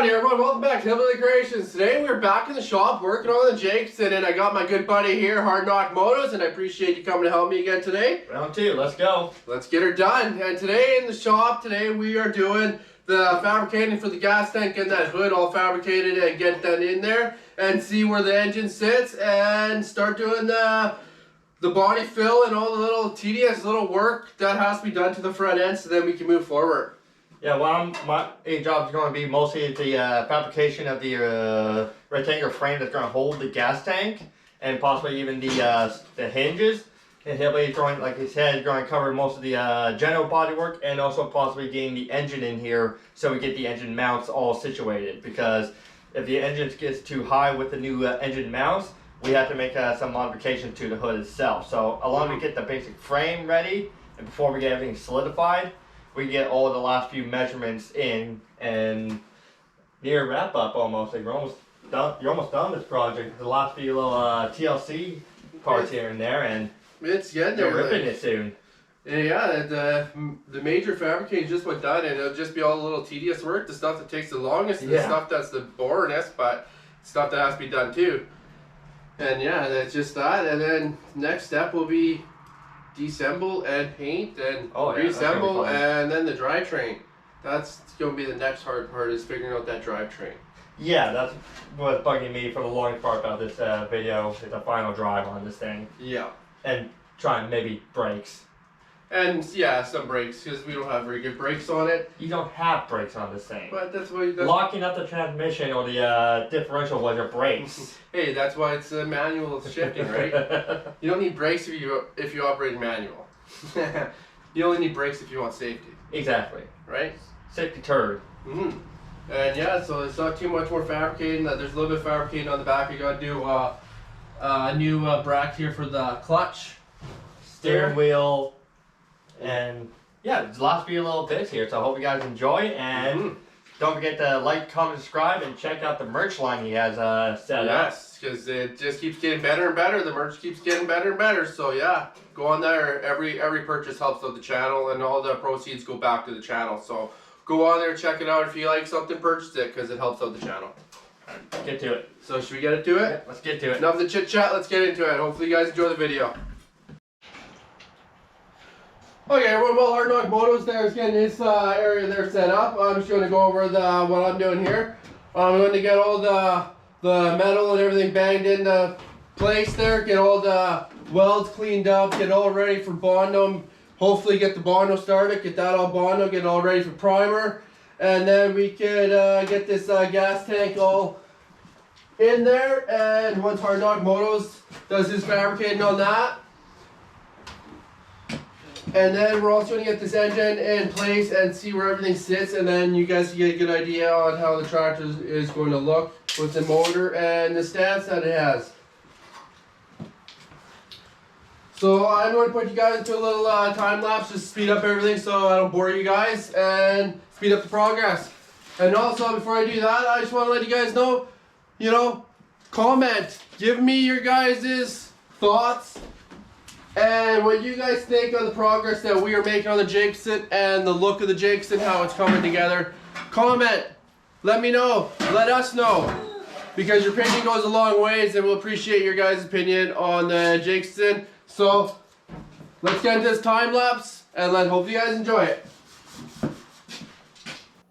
Howdy everyone, welcome back to Hillbilly-creations. Today we're back in the shop working on the Jacobsen, and I got my good buddy here, Hard Knock Motos, and I appreciate you coming to help me again today. Round two, let's go. Let's get her done. And today in the shop, we are doing the fabricating for the gas tank, getting that hood all fabricated and get that in there and see where the engine sits and start doing the body fill and all the little tedious little work that has to be done to the front end so then we can move forward. Yeah, well, my job is going to be mostly the fabrication of the rectangular frame that's going to hold the gas tank, and possibly even the hinges. And he'll be going, like he said, going to cover most of the general body work, and also possibly getting the engine in here so we get the engine mounts all situated. Because if the engine gets too high with the new engine mounts, we have to make some modifications to the hood itself. So along we get the basic frame ready, and before we get everything solidified, we get all the last few measurements in, and near wrap up almost. Like you're almost done with this project. The last few little TLC parts here and there, and it's getting there. We're ripping it soon. Yeah, the major fabricating just went done, and it'll just be all the little tedious work, the stuff that takes the longest, and the stuff that's the boringest, but stuff that has to be done too. And yeah, that's just that. And then next step will be deassemble and paint and reassemble, and then the drivetrain. That's going to be the next hard part, is figuring out that drivetrain. Yeah, that's what's bugging me for the longest part of this video, is the final drive on this thing. Yeah. And trying maybe brakes. And yeah, some brakes, because we don't have very good brakes on it. You don't have brakes on this thing. But that's why locking up the transmission or the differential was your brakes. Hey, that's why it's a manual shifting, right? You don't need brakes if you operate manual. You only need brakes if you want safety. Exactly. Right? Safety turd. And yeah, so it's not too much more fabricating. There's a little bit of fabricating on the back. You got to do a new bracket here for the clutch, steering wheel, and yeah, the last few little bits here. So I hope you guys enjoy, and don't forget to like, comment, subscribe, and check out the merch line he has set up. Yes, because it just keeps getting better and better. The merch keeps getting better and better. So yeah, go on there. Every purchase helps out the channel, and all the proceeds go back to the channel. So go on there, check it out. If you like something, purchase it, because it helps out the channel. Let's get to it. So should we get into it? Yeah, let's get to it. Enough of the chit chat. Let's get into it. Hopefully you guys enjoy the video. Okay, everyone, well, Hard Knock Motos there is getting his area there set up. I'm just going to go over what I'm doing here. I'm going to get all the metal and everything banged into place there, get all the welds cleaned up, get it all ready for Bondo. Hopefully get the Bondo started, get that all Bondo, get it all ready for primer. And then we could get this gas tank all in there. And once Hard Knock Motos does his fabricating on that, and then we're also going to get this engine in place and see where everything sits, and then you guys can get a good idea on how the tractor is going to look with the motor and the stance that it has. So I'm going to put you guys into a little time lapse just to speed up everything so I don't bore you guys and speed up the progress. And also, before I do that, I just want to let you guys know, comment, give me your guys' thoughts and what you guys think of the progress that we are making on the Jacobsen and the look of the Jacobsen, how it's coming together. Comment. Let me know. Let us know. Because your opinion goes a long ways, and we'll appreciate your guys' opinion on the Jacobsen. So, let's get into this time lapse, and hope you guys enjoy it.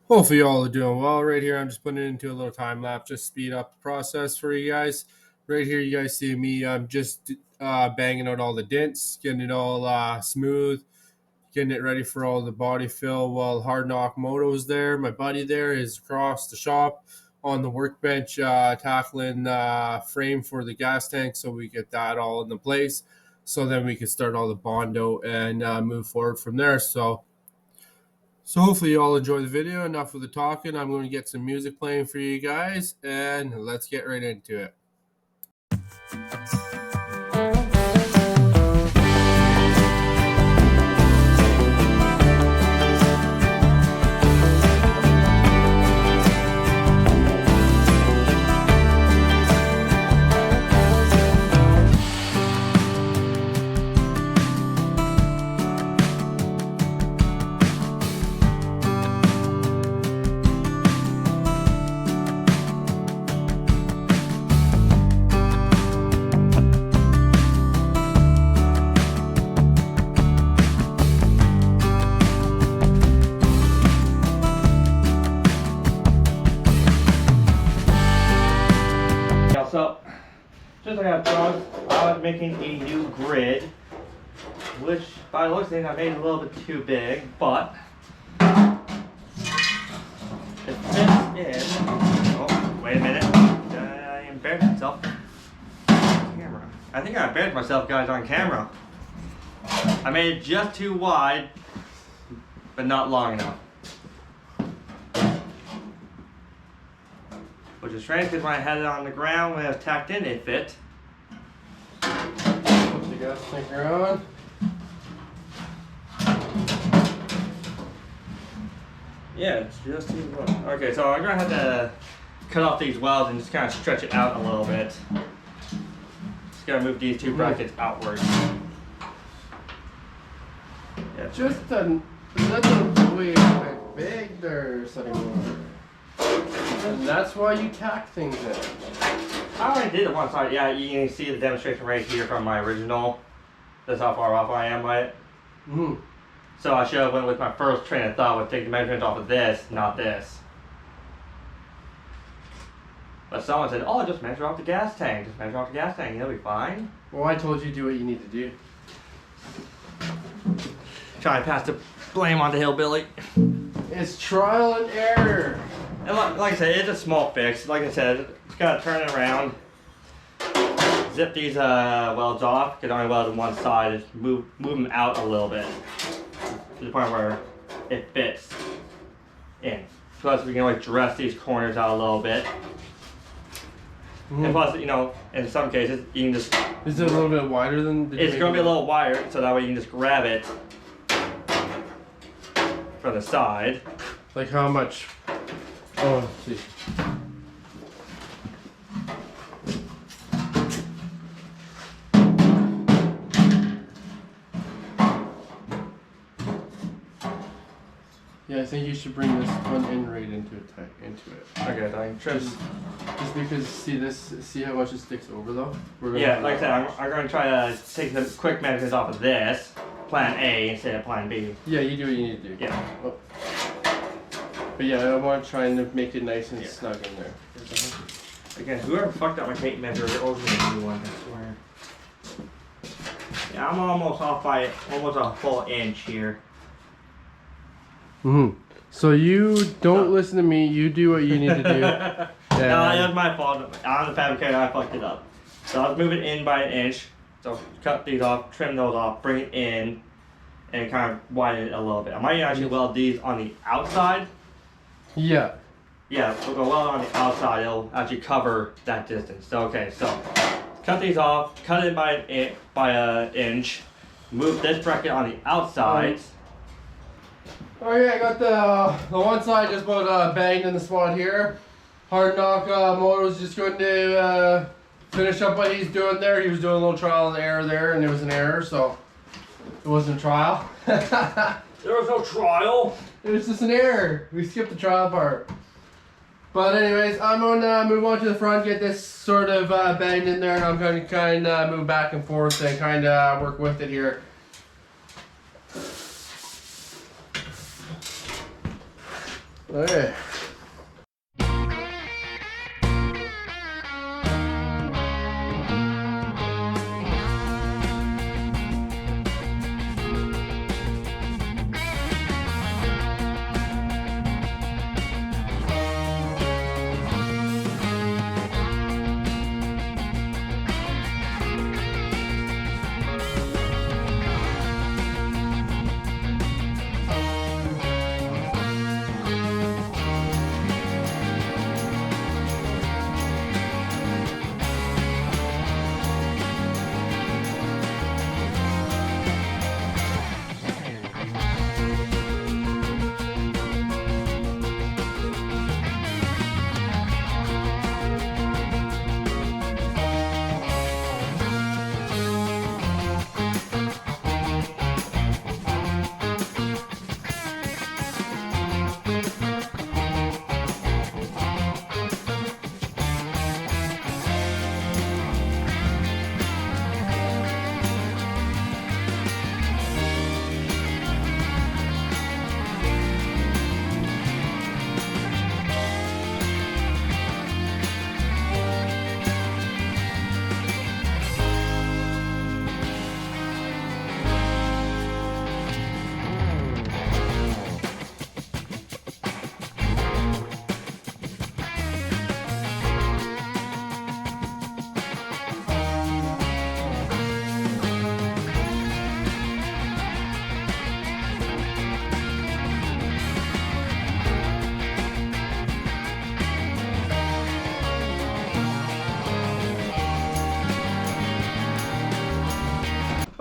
Hopefully you all are doing well. Right here, I'm just putting it into a little time lapse, just speed up the process for you guys. Right here, you guys see me. I'm just banging out all the dents, getting it all smooth, getting it ready for all the body fill while Hard Knock Moto's there. My buddy there is across the shop on the workbench tackling frame for the gas tank, so we get that all into place. So then we can start all the Bondo and move forward from there. So hopefully you all enjoy the video. Enough of the talking. I'm going to get some music playing for you guys, and let's get right into it. Just like I thought, I was making a new grid, which by the looks of things I made it a little bit too big, but it fits in. Oh, wait a minute. I embarrassed myself. Camera. I think I embarrassed myself, guys, on camera. I made it just too wide, but not long enough. Which is strange because when I had it on the ground, when it was tacked in, it fit. Put the gas tanker on. Yeah, it's just too long. Okay, so I'm gonna have to cut off these welds and just kind of stretch it out a little bit. Just gotta move these two brackets outwards. Yeah, Just doesn't way quite big there anymore. And that's why you tack things in. I already did it one side. Yeah, you can see the demonstration right here from my original. That's how far off I am by it. Mm-hmm. So I should have went with my first train of thought, would take the measurement off of this, not this. But someone said, oh, just measure off the gas tank. Just measure off the gas tank, it'll be fine. Well, I told you to do what you need to do. Try to pass the blame on the Hillbilly. It's trial and error. And like I said, it's a small fix. Like I said, just gotta turn it around. Zip these welds off. Because I only weld on one side. Just move them out a little bit. To the point where it fits in. Plus we can always dress these corners out a little bit. Mm-hmm. And plus, you know, in some cases, you can just... Is it a little bit wider than... It's going to be a little wider, so that way you can just grab it from the side. Like how much? Oh, let's see. Yeah, I think you should bring this one in right into it. Okay, so I can trim. Just because, see how much it sticks over though? Yeah, like I said, I'm going to try to take the quick measurements off of this, plan A instead of plan B. Yeah, you do what you need to do. Yeah. Oh. But yeah, I want to try and make it nice and snug in there. Again, whoever fucked up my tape measure, they're always going to do one, I swear. Yeah, I'm almost off by almost a full inch here. Mm-hmm. So you don't listen to me, you do what you need to do. No, it was my fault. On the fabricator, I fucked it up. So I was moving in by an inch. So cut these off, trim those off, bring it in, and kind of widen it a little bit. I might actually weld these on the outside. Yeah. Yeah, we'll go weld on the outside. It'll actually cover that distance. So okay, so cut these off, cut it by an inch, move this bracket on the outside. Okay, I got the one side just about banged in the spot here. Hard knock motor's just going to finish up what he's doing there. He was doing a little trial and error there, and it was an error, so it wasn't a trial. There was no trial. It was just an error. We skipped the trial part. But anyways, I'm gonna move on to the front, get this sort of banged in there, and I'm gonna kind of move back and forth and kind of work with it here. Okay.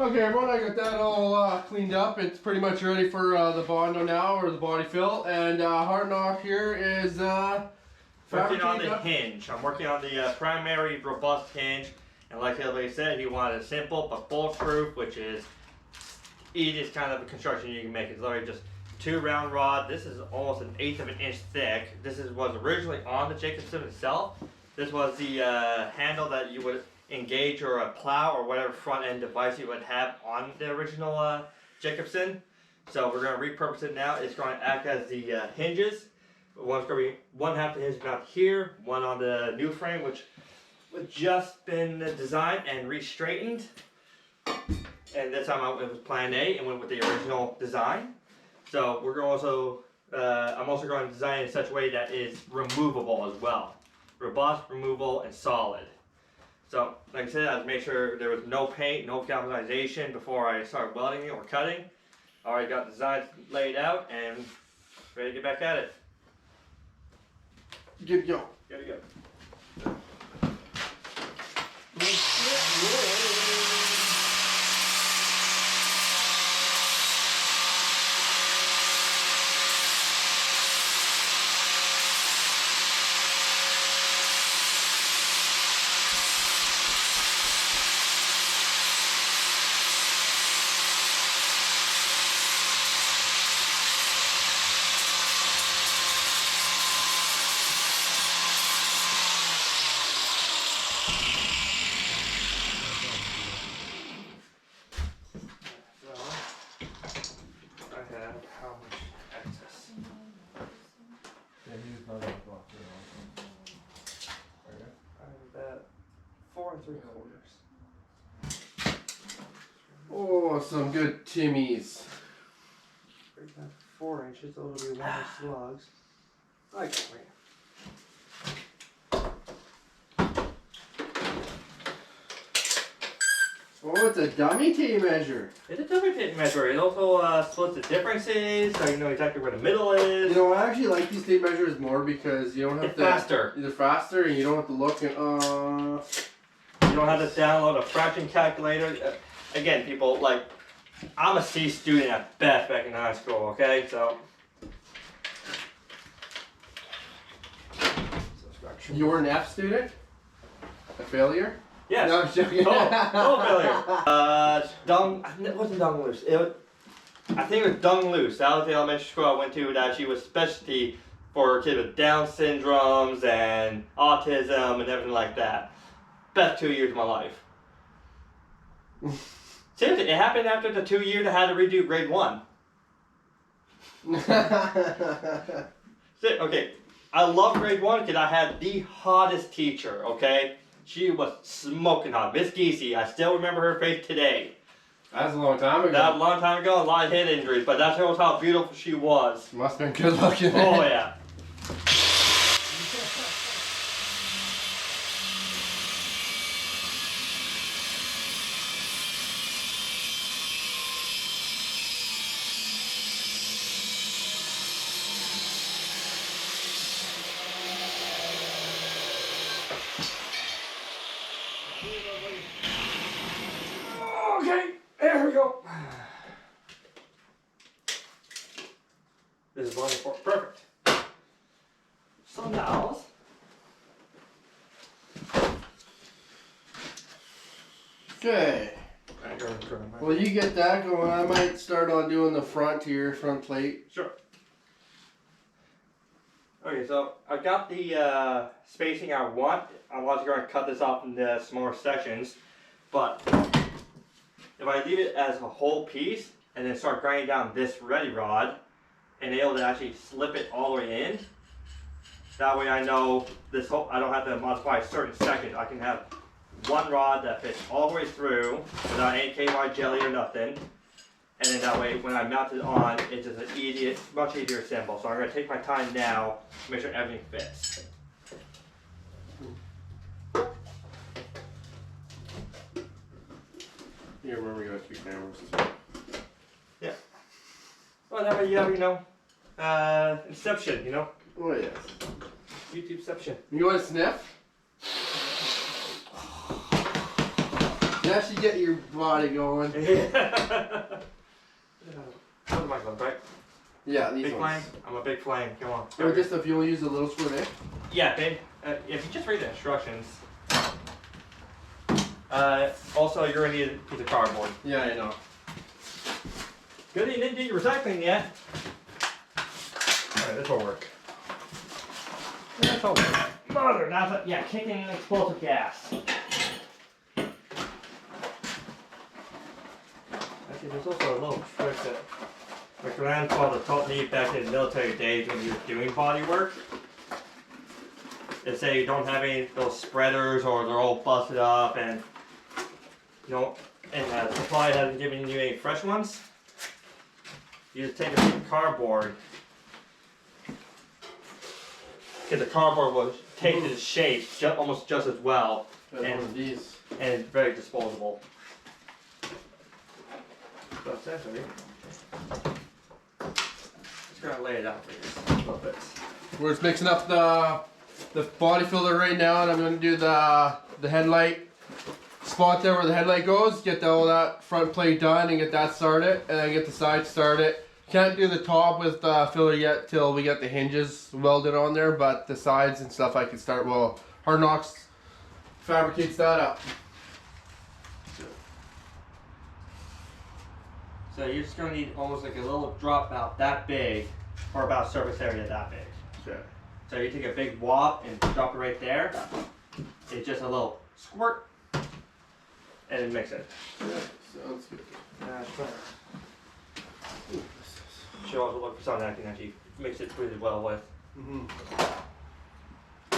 Okay, everyone, I got that all cleaned up. It's pretty much ready for the Bondo now, or the body fill. And Hard Knock here is working on the hinge. I'm working on the primary robust hinge. And like Hillbilly said, he wanted a simple but bulletproof, which is easiest kind of construction you can make. It's literally just 2 round rod. This is almost 1/8 of an inch thick. This was originally on the Jacobsen itself. This was the handle that you would engage or a plow or whatever front end device you would have on the original Jacobsen. So we're going to repurpose it now. It's going to act as the hinges. One's going to be one half the hinge mount here, one on the new frame, which was just been designed and re-straightened. And this time I went with plan A and went with the original design. So we're also, I'm also going to design it in such a way that is removable as well. Robust, removable, and solid. So, like I said, I had to make sure there was no paint, no galvanization before I started welding it or cutting. Already got the designs laid out and ready to get back at it. Good to go. Good to go. Oh, some good Timmies. 4 inches, those will be 1 slugs. I can wait. Oh, it's a dummy tape measure. It's a dummy tape measure. It also splits the differences, so you know exactly where the middle is. You know, I actually like these tape measures more because you don't have it's to. Faster. They're faster, and you don't have to look and You don't have to download a fraction calculator. Again, people, like, I'm a C student at best back in high school, okay? So. You were an F student? A failure? Yes. No, I'm joking. No failure. It wasn't Dung Loose. I think it was Dung Loose. That was the elementary school I went to that actually was specialty for kids with Down syndromes and autism and everything like that. Best 2 years of my life. Seriously, it happened after the 2 years I had to redo grade 1. Okay, I love grade 1 because I had the hottest teacher, okay? She was smoking hot. Miss Geesey, I still remember her face today. That was a long time ago. That was a long time ago, a lot of head injuries, but that shows how beautiful she was. Must have been good looking. Oh, yeah. Okay, there we go. This is line 4. Perfect. So now, okay. Well, you get that going. I might start on doing the front here, front plate. Sure. Okay, so I got the spacing I want. I'm also going to cut this off into smaller sections, but if I leave it as a whole piece and then start grinding down this ready rod and able to actually slip it all the way in, that way I know this whole, I don't have to modify certain sections. I can have one rod that fits all the way through without any KY jelly or nothing. And then that way, when I mount it on, it's just an much easier assemble. So I'm going to take my time now to make sure everything fits. You remember you got 2 cameras as well. Yeah. Well, that way you have, you know, Inception, you know? Oh, yes. YouTubeception. You want to sniff? actually get your body going. Those are my gloves, right? Yeah, these big ones. flame? I'm a big flame. Come on. Or just if you only use a little squirt, eh? Yeah, babe. If you just read the instructions. Also, you're gonna need a piece of cardboard. Yeah, I know. Good thing you didn't do your recycling yet. Alright, this will work. That's all right. Mother, that's a, yeah, kicking explosive gas. Actually, there's also a little trick that my grandfather taught me back in the military days when he was doing body work. They say you don't have any of those spreaders or they're all busted up and you don't, and the supply hasn't given you any fresh ones. You just take a piece of cardboard. Because the cardboard will take its shape almost just as well. And one of these. And it's very disposable. So essentially, just gonna lay it out for you a little bit. We're just mixing up the body filler right now, and I'm going to do the headlight spot there where the headlight goes. Get all that front plate done and get that started, and then get the side started. Can't do the top with filler yet till we get the hinges welded on there, but the sides and stuff I can start. Well, Hard Knocks fabricates that up. So you're just gonna need almost like a little drop about that big, or about surface area that big. Okay. So you take a big wad and drop it right there. It's just a little squirt, and then mix it. Yeah, sounds good. Should also look for something that can actually mix it pretty well with.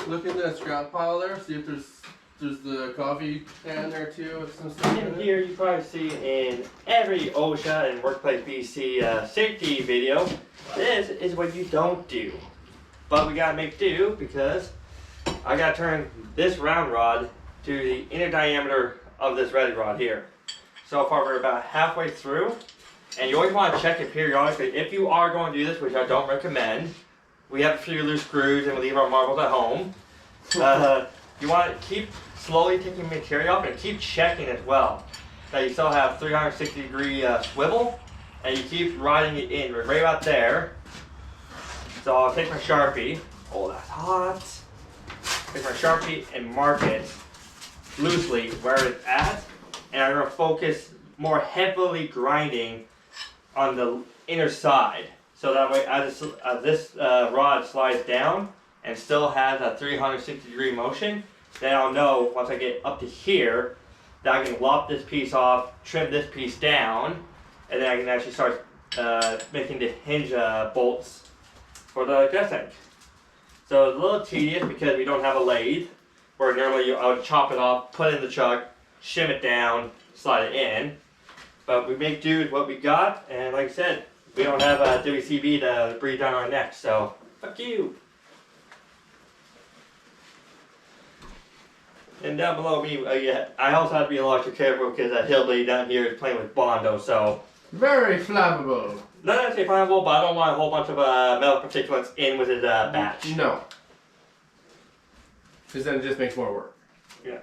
Look in the scrap pile there. See if there's the coffee can there too with some stuff In in it. here, you probably see in every OSHA and Workplace BC safety video, this is what you don't do. But we gotta make do because I gotta turn this round rod to the inner diameter of this red rod here. So far, we're about halfway through. And you always want to check it periodically. If you are going to do this, which I don't recommend, we have a few loose screws and we leave our marbles at home. You want to keep slowly taking material off and keep checking as well. That you still have 360-degree swivel, and you keep riding it in right about there. So I'll take my Sharpie. Oh, that's hot. Take my Sharpie and mark it loosely where it's at, and I'm going to focus more heavily grinding on the inner side, so that way as this rod slides down and still has a 360-degree motion, then I'll know once I get up to here that I can lop this piece off, trim this piece down, and then I can actually start making the hinge bolts for the gas tank. So it's a little tedious because we don't have a lathe, where normally I would chop it off, put it in the chuck, shim it down, slide it in. But we make do with what we got, and like I said, we don't have a WCB to breathe down our necks, so fuck you. And down below me, yeah, I also have to be a lot extra careful because that hillbilly down here is playing with Bondo, so. Very flammable. Not necessarily flammable, but I don't want a whole bunch of metal particulates in with his batch. No. Because then it just makes more work. Yeah.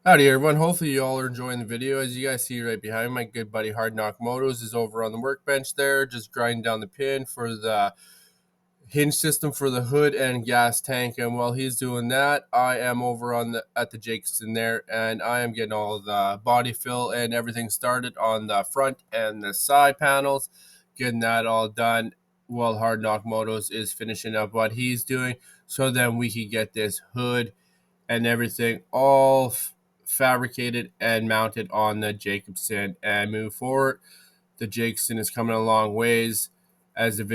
Howdy everyone, hopefully you all are enjoying the video. As you guys see right behind my good buddy Hard Knock Motos is over on the workbench there, just grinding down the pin for the hinge system for the hood and gas tank. And while he's doing that, I am over on at the Jacobsen there, and I am getting all the body fill and everything started on the front and the side panels, getting that all done while Hard Knock Motos is finishing up what he's doing, so then we can get this hood and everything all fabricated and mounted on the Jacobsen and move forward. The Jacobsen is coming a long ways as the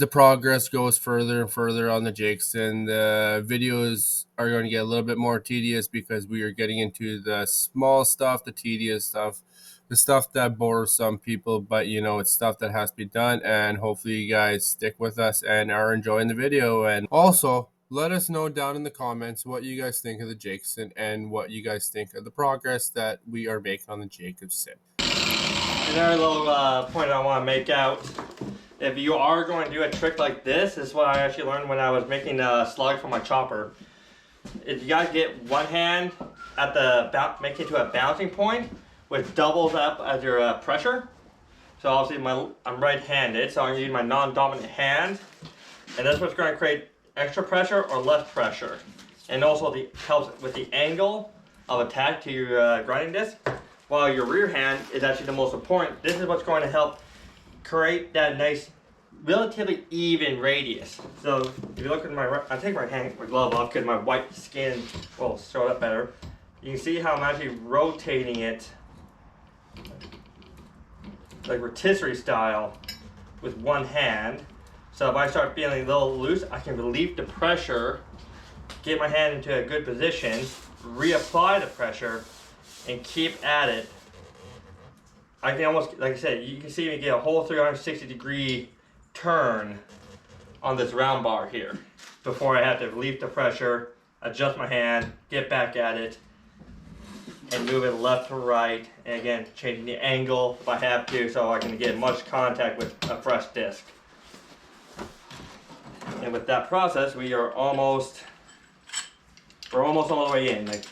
progress goes further and further on the Jacobsen. The videos are going to get a little bit more tedious because we are getting into the small stuff, the tedious stuff, the stuff that bores some people, but you know, it's stuff that has to be done, and hopefully you guys stick with us and are enjoying the video. And also, let us know down in the comments what you guys think of the Jacobsen and what you guys think of the progress that we are making on the Jacobsen. Another little point I want to make out if you are going to do a trick like this is what I actually learned when I was making a slug for my chopper. Is you gotta get one hand at the make it to a bouncing point, which doubles up as your pressure. So obviously I'm right-handed, so I'm gonna use my non-dominant hand, and that's what's going to create extra pressure or less pressure, and also helps with the angle of attack to your grinding disc. While your rear hand is actually the most important. This is what's going to help create that nice, relatively even radius. So if you look at my right, I take my glove off because my white skin will show up better. You can see how I'm actually rotating it like rotisserie style with one hand. So if I start feeling a little loose, I can relieve the pressure, get my hand into a good position, reapply the pressure, and keep at it. I can almost, like I said, you can see me get a whole 360-degree turn on this round bar here before I have to relieve the pressure, adjust my hand, get back at it, and move it left to right, and again, changing the angle if I have to so I can get much contact with a fresh disc. And with that process, we're almost all the way in. Like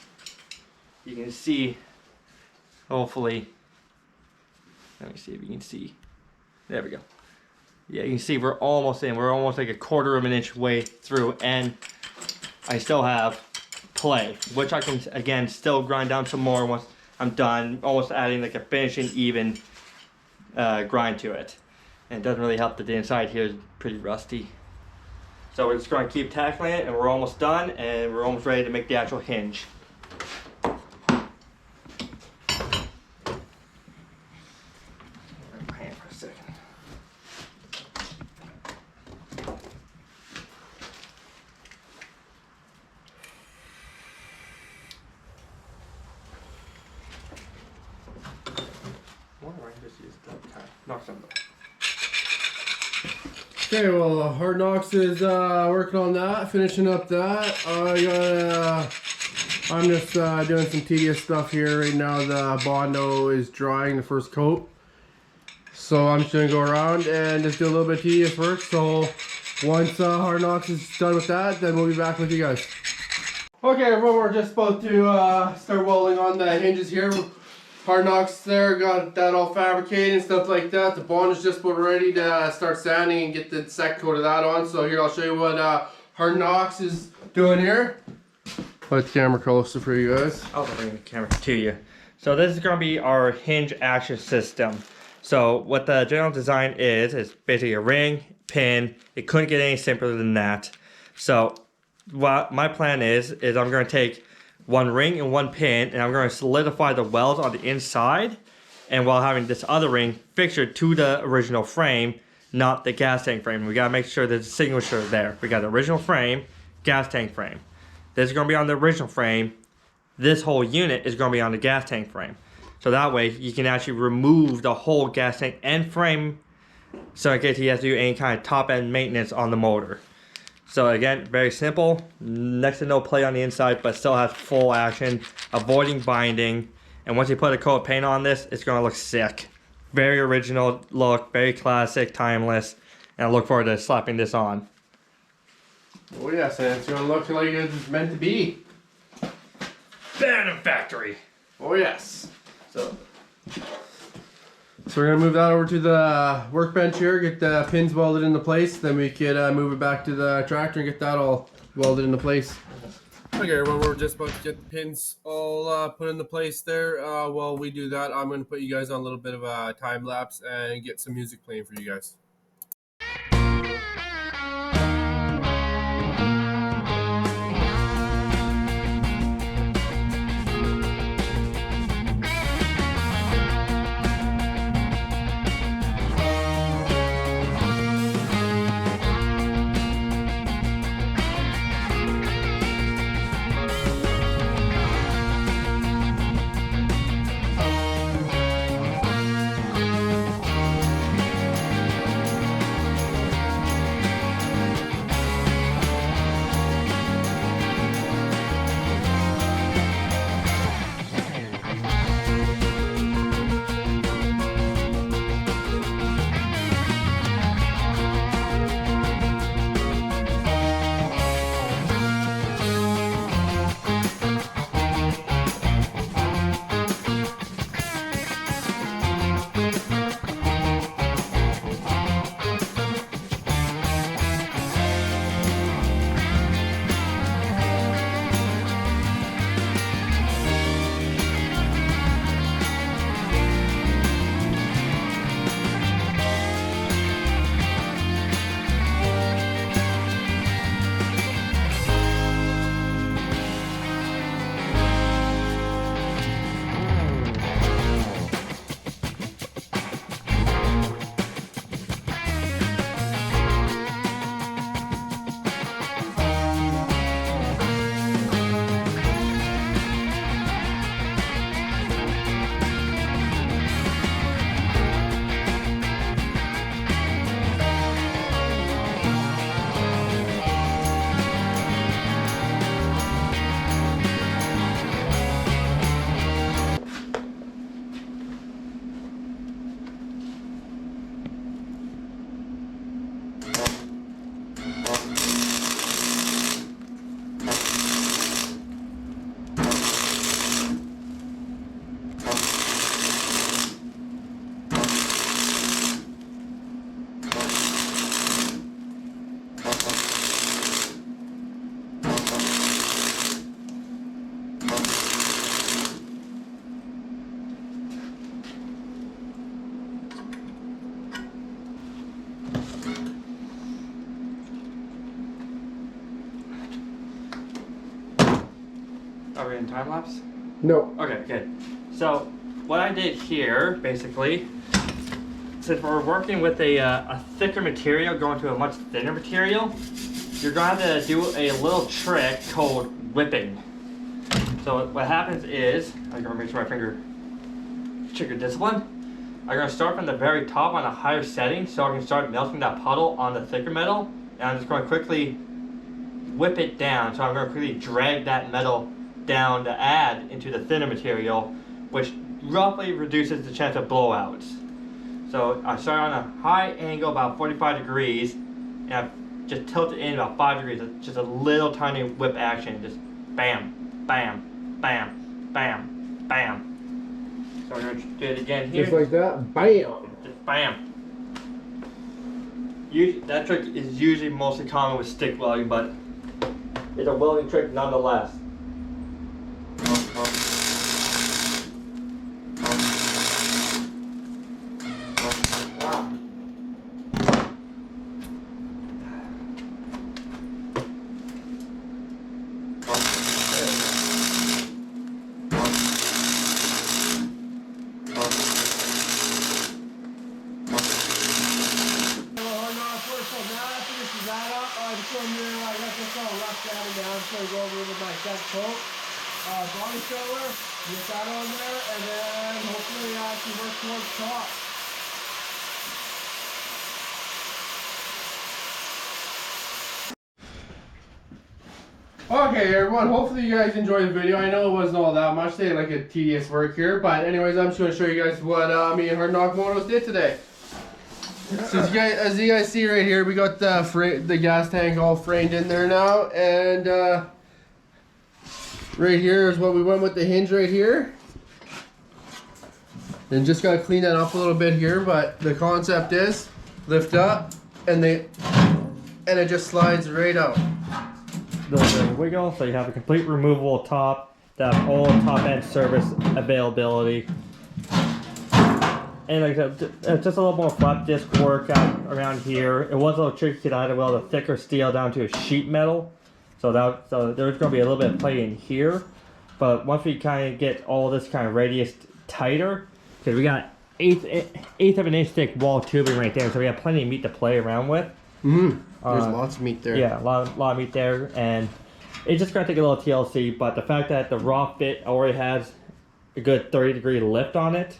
you can see, hopefully, let me see if you can see. There we go. Yeah, you can see we're almost in. We're almost like a quarter of an inch way through, and I still have play, which I can again still grind down some more once I'm done, almost adding like a finishing even grind to it. And it doesn't really help that the inside here is pretty rusty. So we're just going to keep tackling it, and we're almost done, and we're almost ready to make the actual hinge. Okay, well, Hard Knocks is working on that, finishing up that. I'm just doing some tedious stuff here right now. The Bondo is drying the first coat, so I'm just gonna go around and just do a little bit of tedious work. So once Hard Knocks is done with that, then we'll be back with you guys. Okay, everyone, we're just about to start welding on the hinges here. Hard Knocks there, got that all fabricated and stuff like that. The bond is just about ready to start sanding and get the second coat of that on. So here, I'll show you what Hard Knocks is doing here. Put the camera closer for you guys. I'll bring the camera to you. So this is going to be our hinge action system. So what the general design is basically a ring, pin. It couldn't get any simpler than that. So what my plan is I'm going to take one ring and one pin, and I'm going to solidify the welds on the inside, and while having this other ring fixtured to the original frame, not the gas tank frame. We got to make sure there's a signature there. We got the original frame, gas tank frame. This is going to be on the original frame. This whole unit is going to be on the gas tank frame. So that way you can actually remove the whole gas tank and frame, so in case he has to do any kind of top end maintenance on the motor. So again, very simple, next to no play on the inside, but still has full action, avoiding binding. And once you put a coat of paint on this, it's gonna look sick. Very original look, very classic, timeless, and I look forward to slapping this on. Oh yes, and it's gonna look like it's meant to be. Bantam Factory. Oh yes. So we're gonna move that over to the workbench here, get the pins welded into place, then we could move it back to the tractor and get that all welded into place. Okay, everyone, we're just about to get the pins all put into place there. While we do that, I'm gonna put you guys on a little bit of a time lapse and get some music playing for you guys. Are we in time lapse? No. Okay, good. So what I did here, basically, since we're working with a thicker material going to a much thinner material, you're going to have to do a little trick called whipping. So what happens is, I'm going to make sure my finger trigger discipline. I'm going to start from the very top on a higher setting so I can start melting that puddle on the thicker metal. And I'm just going to quickly whip it down. So I'm going to quickly drag that metal down to add into the thinner material, which roughly reduces the chance of blowouts. So I start on a high angle, about 45 degrees, and I just tilt it in about 5 degrees. It's just a little tiny whip action. Just bam, bam, bam, bam, bam. So we're going to do it again here. Just like that. Bam. Just bam. That trick is usually mostly common with stick welding, but it's a welding trick nonetheless. Body filler, get that on there, and then hopefully I can work towards top. Okay everyone, hopefully you guys enjoyed the video. I know it wasn't all that much, they had like a tedious work here, but anyways, I'm just going to show you guys what me and Hard Knock Motos did today. So as you guys see right here, we got the gas tank all framed in there now, and right here is what we went with the hinge right here. And just gotta clean that up a little bit here, but the concept is lift up and it just slides right out. The wiggle, so you have a complete removable top, that all top end service availability. And like I said, just a little more flat disc work out around here. It was a little tricky because I had to weld a thicker steel down to a sheet metal. So there's going to be a little bit of play in here. But once we kind of get all this kind of radius tighter, because we got eighth of an inch thick wall tubing right there, so we have plenty of meat to play around with. There's lots of meat there. Yeah, a lot of meat there, and it's just going to take a little TLC, but the fact that the raw fit already has a good 30-degree lift on it,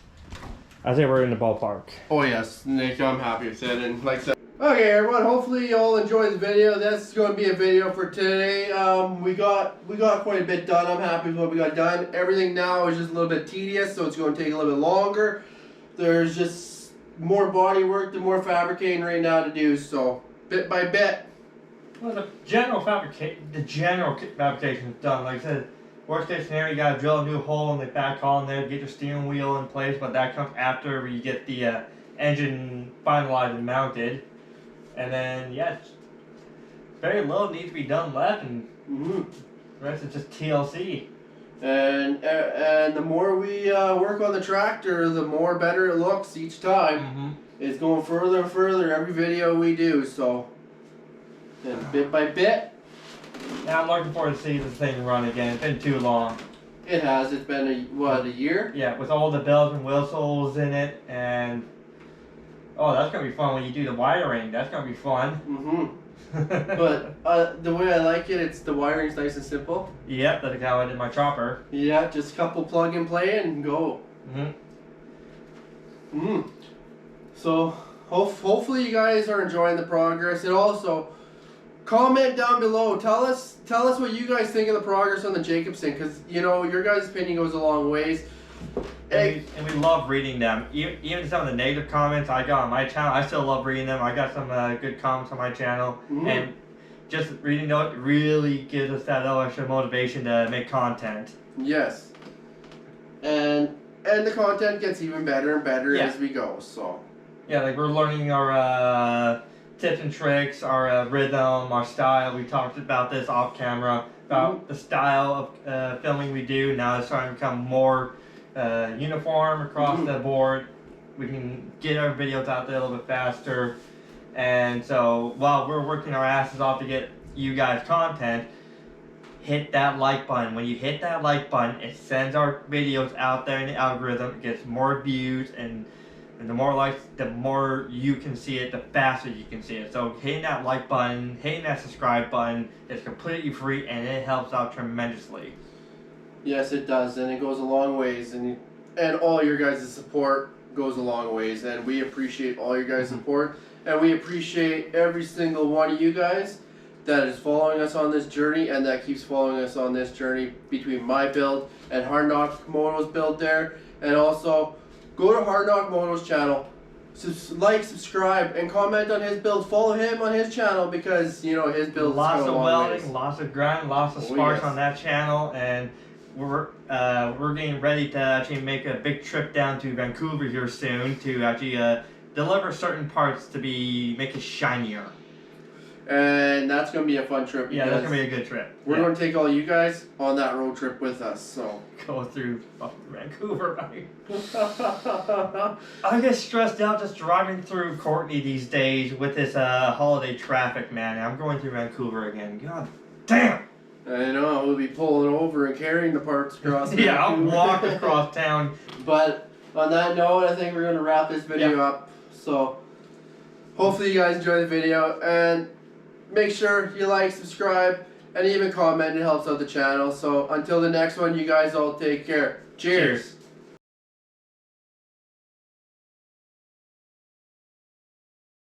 I say we're in the ballpark. Oh yes, Nick, I'm happy with it, and like I said. Okay everyone, hopefully you all enjoyed the video. This is going to be a video for today. We got quite a bit done. I'm happy with what we got done. Everything now is just a little bit tedious, so it's going to take a little bit longer. There's just more body work, the more fabricating right now to do, so bit by bit. Well, the general fabrication is done. Like I said, worst case scenario, you got to drill a new hole in the back column there to get your steering wheel in place, but that comes after you get the engine finalized and mounted. And then, yeah, very little needs to be done left, and the rest is just TLC. And the more we work on the tractor, the more better it looks each time. It's going further and further every video we do, so and bit by bit. Now I'm looking forward to seeing this thing run again. It's been too long. It has. It's been a year? Yeah, with all the bells and whistles in it, and oh, that's gonna be fun when you do the wiring. That's gonna be fun. But the way I like it, the wiring's nice and simple. Yep, that's how I did my chopper. Yeah, just a couple plug and play and go. So hopefully you guys are enjoying the progress, and also comment down below. Tell us what you guys think of the progress on the Jacobsen, because you know your guys' opinion goes a long ways. And we love reading them. Even some of the negative comments I got on my channel, I still love reading them. I got some good comments on my channel, and just reading those really gives us that little extra motivation to make content. Yes, and the content gets even better and better as we go. So yeah, like we're learning our tips and tricks, our rhythm, our style. We talked about this off camera about the style of filming we do. Now it's starting to become more uniform across the board. We can get our videos out there a little bit faster, and so while we're working our asses off to get you guys content, hit that like button. When you hit that like button, it sends our videos out there in the algorithm. It gets more views, and the more likes, the more you can see it, the faster you can see it. So hitting that like button, hitting that subscribe button is completely free, and it helps out tremendously. Yes, it does, and it goes a long ways, and all your guys' support goes a long ways, and we appreciate all your guys' support, and we appreciate every single one of you guys that is following us on this journey, and that keeps following us on this journey between my build and Hard Knock Moto's build there. And also, go to Hard Knock Moto's channel, like, subscribe, and comment on his build. Follow him on his channel, because you know his build. Lots is of going a long welding, ways. lots of grind, lots of sparks on that channel, and we're getting ready to actually make a big trip down to Vancouver here soon to actually deliver certain parts to make it shinier. And that's going to be a fun trip. Yeah, that's going to be a good trip. We're going to take all you guys on that road trip with us, so. Go through Vancouver, right? I get stressed out just driving through Courtney these days with this holiday traffic, man. I'm going through Vancouver again. God damn! I know, we'll be pulling over and carrying the parts across. Yeah, I'll walk across town. But on that note, I think we're going to wrap this video up. So, hopefully you guys enjoy the video, and make sure you like, subscribe, and even comment. It helps out the channel. So until the next one, you guys all take care. Cheers.